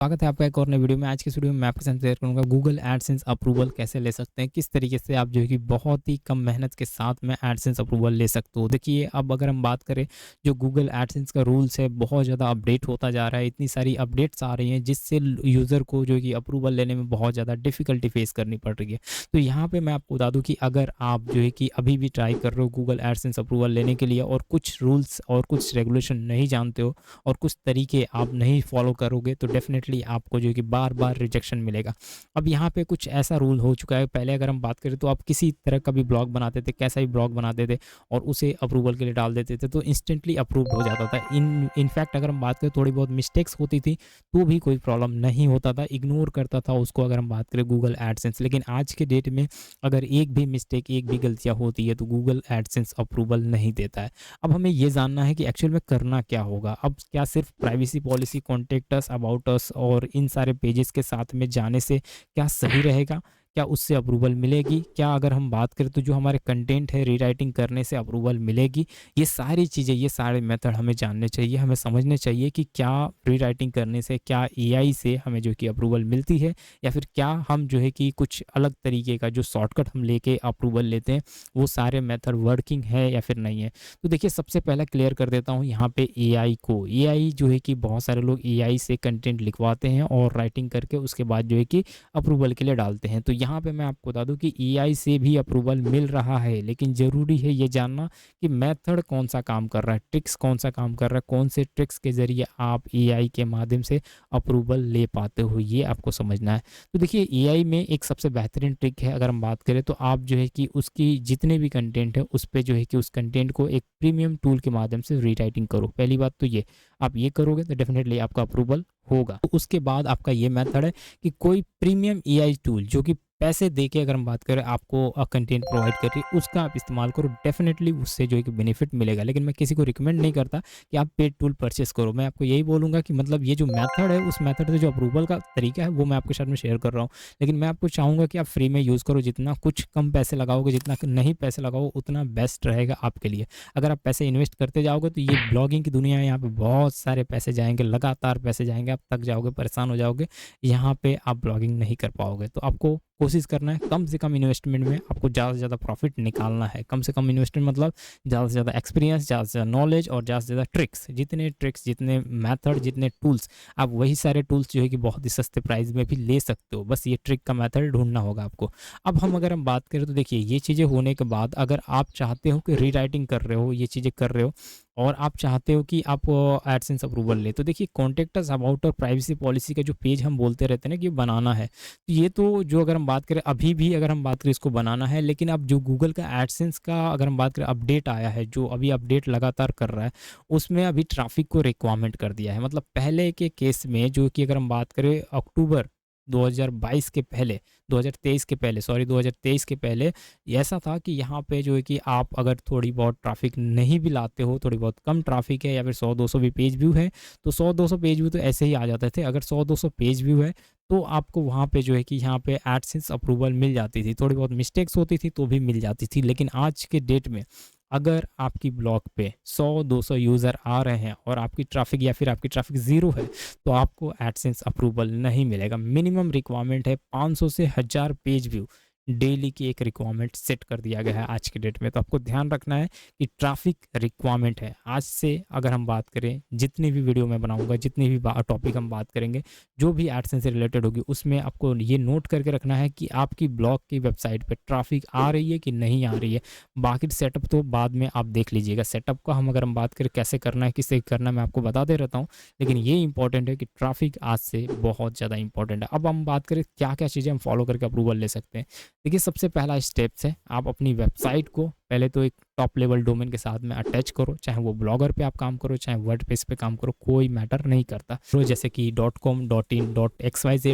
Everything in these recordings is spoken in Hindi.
स्वागत है आपका एक और नई वीडियो में। आज की इस वीडियो में मैं आपके साथ शेयर करूंगा गूगल एडसेंस अप्रूवल कैसे ले सकते हैं, किस तरीके से आप जो है कि बहुत ही कम मेहनत के साथ में एडसेंस अप्रूवल ले सकते हो। देखिए, अब अगर हम बात करें, जो गूगल एडसेंस का रूल्स है बहुत ज़्यादा अपडेट होता जा रहा है। इतनी सारी अपडेट्स आ रही हैं जिससे यूज़र को जो है कि अप्रूवल लेने में बहुत ज़्यादा डिफ़िकल्टी फेस करनी पड़ रही है। तो यहाँ पे मैं आपको बता दूँ कि अगर आप जो है कि अभी भी ट्राई कर रहे हो गूगल एडसेंस अप्रूवल लेने के लिए और कुछ रूल्स और कुछ रेगुलेशन नहीं जानते हो और कुछ तरीके आप नहीं फॉलो करोगे, तो डेफिनेटली आपको जो है कि बार-बार रिजेक्शन मिलेगा। अब यहाँ पे कुछ ऐसा रूल हो चुका है, पहले अगर हम बात करें तो आप किसी तरह का भी ब्लॉग बनाते थे, कैसा भी ब्लॉग बनाते थे और उसे अप्रूवल के लिए डाल देते थे, तो इंस्टेंटली अप्रूव्ड हो जाता था। इनफैक्ट अगर हम बात करें, थोड़ी बहुत मिस्टेक्स होती थी, तो भी कोई प्रॉब्लम नहीं होता था, इग्नोर करता था उसको अगर हम बात करें गूगल एडसेंस। लेकिन आज के डेट में अगर एक भी मिस्टेक, एक भी गलतियाँ होती है, तो गूगल एडसेंस अप्रूवल नहीं देता है। अब हमें ये जानना है कि एक्चुअल में करना क्या होगा। अब क्या सिर्फ privacy policy, contact us, about us और इन सारे पेजेस के साथ में जाने से क्या सही रहेगा? क्या उससे अप्रूवल मिलेगी? क्या अगर हम बात करें तो जो हमारे कंटेंट है रीराइटिंग करने से अप्रूवल मिलेगी? ये सारी चीज़ें, ये सारे मेथड हमें जानने चाहिए, हमें समझने चाहिए कि क्या रीराइटिंग करने से, क्या एआई से हमें जो कि अप्रूवल मिलती है, या फिर क्या हम जो है कि कुछ अलग तरीके का जो शॉर्टकट हम लेके अप्रूवल लेते हैं, वो सारे मेथड वर्किंग है या फिर नहीं है। तो देखिए, सबसे पहला क्लियर कर देता हूँ यहाँ पे एआई को। एआई जो है कि बहुत सारे लोग एआई से कंटेंट लिखवाते हैं और राइटिंग करके उसके बाद जो है कि अप्रूवल के लिए डालते हैं। तो यहाँ पे मैं आपको बता दूँ कि एआई से भी अप्रूवल मिल रहा है, लेकिन ज़रूरी है ये जानना कि मेथड कौन सा काम कर रहा है, ट्रिक्स कौन सा काम कर रहा है, कौन से ट्रिक्स के ज़रिए आप एआई के माध्यम से अप्रूवल ले पाते हो, ये आपको समझना है। तो देखिए, एआई में एक सबसे बेहतरीन ट्रिक है, अगर हम बात करें तो आप जो है कि उसकी जितने भी कंटेंट है उस पे जो है कि उस कंटेंट को एक प्रीमियम टूल के माध्यम से रीराइटिंग करो। पहली बात तो ये, आप ये करोगे तो डेफिनेटली आपका अप्रूवल होगा। तो उसके बाद आपका ये मेथड है कि कोई प्रीमियम एआई टूल जो कि पैसे दे के, अगर हम बात करें, आपको कंटेंट प्रोवाइड कर रही है, उसका आप इस्तेमाल करो। डेफिनेटली उससे जो है कि बेनिफिट मिलेगा। लेकिन मैं किसी को रिकमेंड नहीं करता कि आप पेड टूल परचेस करो। मैं आपको यही बोलूँगा कि मतलब ये जो मेथड है, उस मेथड से जो अप्रूवल का तरीका है वो मैं आपके साथ में शेयर कर रहा हूँ। लेकिन मैं आपको चाहूँगा कि आप फ्री में यूज़ करो। जितना कुछ कम पैसे लगाओगे, जितना नहीं पैसे लगाओ, उतना बेस्ट रहेगा आपके लिए। अगर आप पैसे इन्वेस्ट करते जाओगे तो ये ब्लॉगिंग की दुनिया है, यहाँ पे बहुत सारे पैसे जाएँगे, लगातार पैसे जाएँगे, आप थक जाओगे, परेशान हो जाओगे। यहाँ पे आप ब्लॉगिंग नहीं कर पाओगे। तो आपको कोशिश करना है कम से कम इन्वेस्टमेंट में आपको ज़्यादा से ज़्यादा प्रॉफिट निकालना है। कम से कम इन्वेस्टमेंट मतलब ज़्यादा से ज़्यादा एक्सपीरियंस, ज़्यादा से ज़्यादा नॉलेज और ज़्यादा से ज़्यादा ट्रिक्स, जितने मेथड, जितने टूल्स, आप वही सारे टूल्स जो है कि बहुत ही सस्ते प्राइस में भी ले सकते हो। बस ये ट्रिक का मेथड ढूँढना होगा आपको। अब अगर हम बात करें तो देखिए, ये चीज़ें होने के बाद अगर आप चाहते हो कि रीराइटिंग कर रहे हो, ये चीज़ें कर रहे हो और आप चाहते हो कि आप एडसेंस अप्रूवल ले, तो देखिए, कॉन्टैक्ट अस, अबाउट और प्राइवेसी पॉलिसी का जो पेज हम बोलते रहते हैं ना कि बनाना है, तो ये तो जो अगर हम बात करें, अभी भी अगर हम बात करें, इसको बनाना है। लेकिन अब जो गूगल का एडसेंस का अगर हम बात करें अपडेट आया है, जो अभी अपडेट लगातार कर रहा है, उसमें अभी ट्रैफिक को रिक्वायरमेंट कर दिया है। मतलब पहले के केस में जो कि अगर हम बात करें अक्टूबर 2022 के पहले, 2023 के पहले, सॉरी 2023 के पहले, ऐसा था कि यहाँ पे जो है कि आप अगर थोड़ी बहुत ट्रैफिक नहीं भी लाते हो, थोड़ी बहुत कम ट्रैफिक है या फिर 100-200 भी पेज व्यू है, तो 100-200 पेज व्यू तो ऐसे ही आ जाते थे। अगर 100-200 पेज व्यू है, तो आपको वहाँ पे जो है कि यहाँ पे एडसेंस अप्रूवल मिल जाती थी। थोड़ी बहुत मिस्टेक्स होती थी तो भी मिल जाती थी। लेकिन आज के डेट में अगर आपकी ब्लॉग पे 100-200 यूज़र आ रहे हैं और आपकी ट्रैफिक या फिर आपकी ट्रैफिक ज़ीरो है, तो आपको एडसेंस अप्रूवल नहीं मिलेगा। मिनिमम रिक्वायरमेंट है 500 से 1000 पेज व्यू डेली की, एक रिक्वायरमेंट सेट कर दिया गया है आज के डेट में। तो आपको ध्यान रखना है कि ट्रैफिक रिक्वायरमेंट है। आज से अगर हम बात करें, जितनी भी वीडियो मैं बनाऊँगा, जितनी भी टॉपिक हम बात करेंगे, जो भी एडसेंस से रिलेटेड होगी, उसमें आपको ये नोट करके रखना है कि आपकी ब्लॉग की वेबसाइट पे ट्रैफिक आ रही है कि नहीं आ रही है। बाकी सेटअप तो बाद में आप देख लीजिएगा। सेटअप का अगर हम बात करें कैसे करना है, किससे करना है, मैं आपको बताते रहता हूँ। लेकिन ये इंपॉर्टेंट है कि ट्रैफिक आज से बहुत ज़्यादा इंपॉर्टेंट है। अब हम बात करें क्या-क्या चीज़ें हम फॉलो करके अप्रूवल ले सकते हैं। देखिए, सबसे पहला स्टेप्स है, आप अपनी वेबसाइट को पहले तो एक टॉप लेवल डोमेन के साथ में अटैच करो। चाहे वो ब्लॉगर पे आप काम करो, चाहे वर्डप्रेस पे काम करो, कोई मैटर नहीं करता। तो जैसे कि .com, .in, .xyz,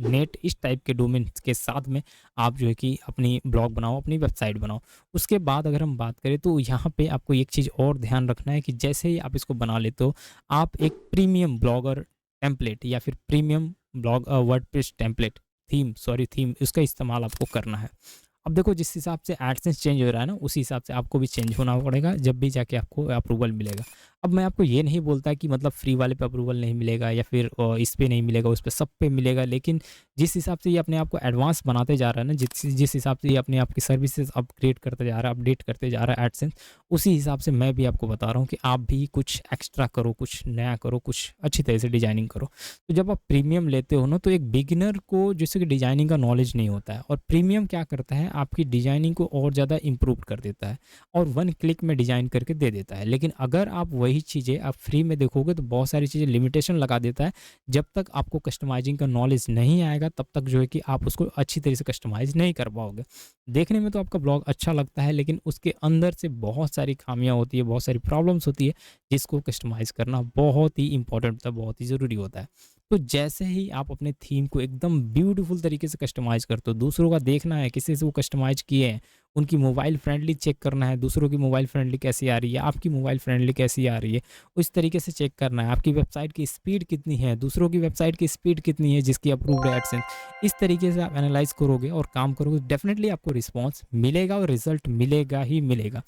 .net, इस टाइप के डोमेन के साथ में आप जो है कि अपनी ब्लॉग बनाओ, अपनी वेबसाइट बनाओ। उसके बाद अगर हम बात करें तो यहाँ पे आपको एक चीज़ और ध्यान रखना है कि जैसे ही आप इसको बना लेते हो, आप एक प्रीमियम ब्लॉगर टेम्पलेट या फिर premium blog WordPress template, theme, उसका इस्तेमाल आपको करना है। अब देखो, जिस हिसाब से एडसेंस चेंज हो रहा है ना, उसी हिसाब से आपको भी चेंज होना पड़ेगा, जब भी जाके आपको अप्रूवल मिलेगा। अब मैं आपको ये नहीं बोलता कि मतलब फ्री वाले पे अप्रूवल नहीं मिलेगा या फिर इस पे नहीं मिलेगा, उस पे सब पे मिलेगा। लेकिन जिस हिसाब से ये अपने आप को एडवांस बनाते जा रहा है ना, जिस जिस हिसाब से ये अपने आप की सर्विसेज़ अपग्रेड करते जा रहा है, अपडेट करते जा रहा है एडसेंस, उसी हिसाब से मैं भी आपको बता रहा हूँ कि आप भी कुछ एक्स्ट्रा करो, कुछ नया करो, कुछ अच्छी तरह से डिज़ाइनिंग करो। तो जब आप प्रीमियम लेते हो ना, तो एक बिगिनर को जैसे कि डिज़ाइनिंग का नॉलेज नहीं होता है, और प्रीमियम क्या करता है, आपकी डिज़ाइनिंग को और ज़्यादा इम्प्रूव कर देता है और वन क्लिक में डिज़ाइन करके दे देता है। लेकिन अगर आप वही चीज़ें आप फ्री में देखोगे तो बहुत सारी चीज़ें लिमिटेशन लगा देता है। जब तक आपको कस्टमाइजिंग का नॉलेज नहीं आएगा तब तक जो है कि आप उसको अच्छी तरीके से कस्टमाइज़ नहीं कर पाओगे। देखने में तो आपका ब्लॉग अच्छा लगता है, लेकिन उसके अंदर से बहुत सारी खामियाँ होती है, बहुत सारी प्रॉब्लम्स होती है, जिसको कस्टमाइज़ करना बहुत ही इम्पोर्टेंट होता है, बहुत ही ज़रूरी होता है। तो जैसे ही आप अपने थीम को एकदम ब्यूटीफुल तरीके से कस्टमाइज़ करते हो, दूसरों का देखना है किसी से वो कस्टमाइज़ किए हैं, उनकी मोबाइल फ्रेंडली चेक करना है, दूसरों की मोबाइल फ्रेंडली कैसी आ रही है, आपकी मोबाइल फ्रेंडली कैसी आ रही है, उस तरीके से चेक करना है। आपकी वेबसाइट की स्पीड कितनी है, दूसरों की वेबसाइट की स्पीड कितनी है जिसकी अप्रूव्ड है एडसेंस। इस तरीके से आप एनालाइज़ करोगे और काम करोगे, डेफ़िनेटली आपको रिस्पॉन्स मिलेगा और रिज़ल्ट मिलेगा ही मिलेगा।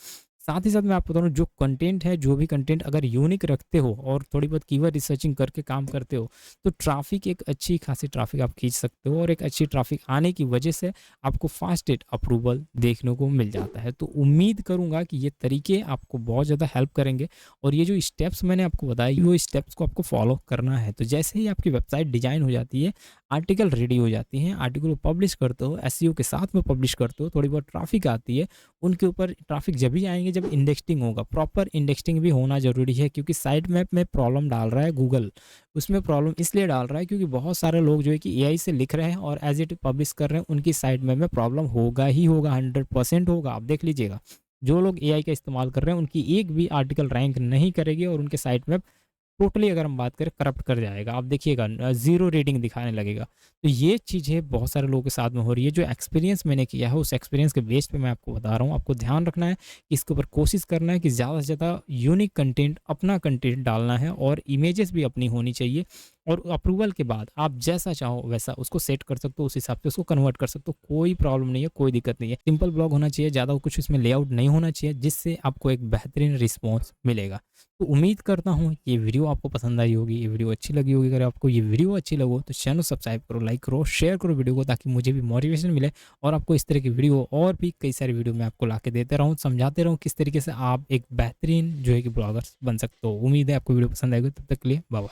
साथ ही साथ मैं आपको बता रहा हूँ, जो कंटेंट है, जो भी कंटेंट अगर यूनिक रखते हो और थोड़ी बहुत कीवर्ड रिसर्चिंग करके काम करते हो, तो ट्रैफ़िक एक अच्छी खासी ट्रैफ़िक आप खींच सकते हो, और एक अच्छी ट्रैफ़िक आने की वजह से आपको फास्टेस्ट अप्रूवल देखने को मिल जाता है। तो उम्मीद करूँगा कि ये तरीके आपको बहुत ज़्यादा हेल्प करेंगे, और ये जो स्टेप्स मैंने आपको बताए, वो स्टेप्स को आपको फॉलो करना है। तो जैसे ही आपकी वेबसाइट डिज़ाइन हो जाती है, आर्टिकल रेडी हो जाती हैं, आर्टिकल को पब्लिश करते हो, एसईओ के साथ में पब्लिश करते हो, थोड़ी बहुत ट्रैफ़िक आती है, उनके ऊपर ट्रैफ़िक जब भी आएँगे जब इंडेक्सिंग होगा। प्रॉपर इंडेक्सिंग भी होना ज़रूरी है, क्योंकि साइट मैप में प्रॉब्लम डाल रहा है गूगल। उसमें प्रॉब्लम इसलिए डाल रहा है क्योंकि बहुत सारे लोग जो है कि एआई से लिख रहे हैं और एज़ इट पब्लिश कर रहे हैं, उनकी साइट मैप में प्रॉब्लम होगा ही होगा, 100% होगा, आप देख लीजिएगा। जो लोग एआई का इस्तेमाल कर रहे हैं, उनकी एक भी आर्टिकल रैंक नहीं करेगी, और उनके साइट मैप टोटली अगर हम बात करें करप्ट कर जाएगा। आप देखिएगा ज़ीरो रेटिंग दिखाने लगेगा। तो ये चीज़ें बहुत सारे लोगों के साथ में हो रही है। जो एक्सपीरियंस मैंने किया है, उस एक्सपीरियंस के बेस पे मैं आपको बता रहा हूँ। आपको ध्यान रखना है कि इसके ऊपर कोशिश करना है कि ज़्यादा से ज़्यादा यूनिक कंटेंट, अपना कंटेंट डालना है, और इमेजेस भी अपनी होनी चाहिए। और अप्रूवल के बाद आप जैसा चाहो वैसा उसको सेट कर सकते हो, उस हिसाब से उसको कन्वर्ट कर सकते हो। कोई प्रॉब्लम नहीं है, कोई दिक्कत नहीं है। सिंपल ब्लॉग होना चाहिए, ज़्यादा कुछ इसमें लेआउट नहीं होना चाहिए, जिससे आपको एक बेहतरीन रिस्पॉन्स मिलेगा। तो उम्मीद करता हूँ ये वीडियो आपको पसंद आई होगी, ये वीडियो अच्छी लगी होगी। अगर आपको ये वीडियो अच्छी लगे तो चैनल सब्सक्राइब करो, लाइक करो, शेयर करो वीडियो को, ताकि मुझे भी मोटिवेशन मिले, और आपको इस तरह की वीडियो और भी कई सारी वीडियो मैं आपको लाके देते रहूँ, समझाते रहूँ किस तरीके से आप एक बेहतरीन जो है कि ब्लॉगर्स बन सकते हो। उम्मीद है आपको वीडियो पसंद आएगी। तब तक के लिए बाय बाय।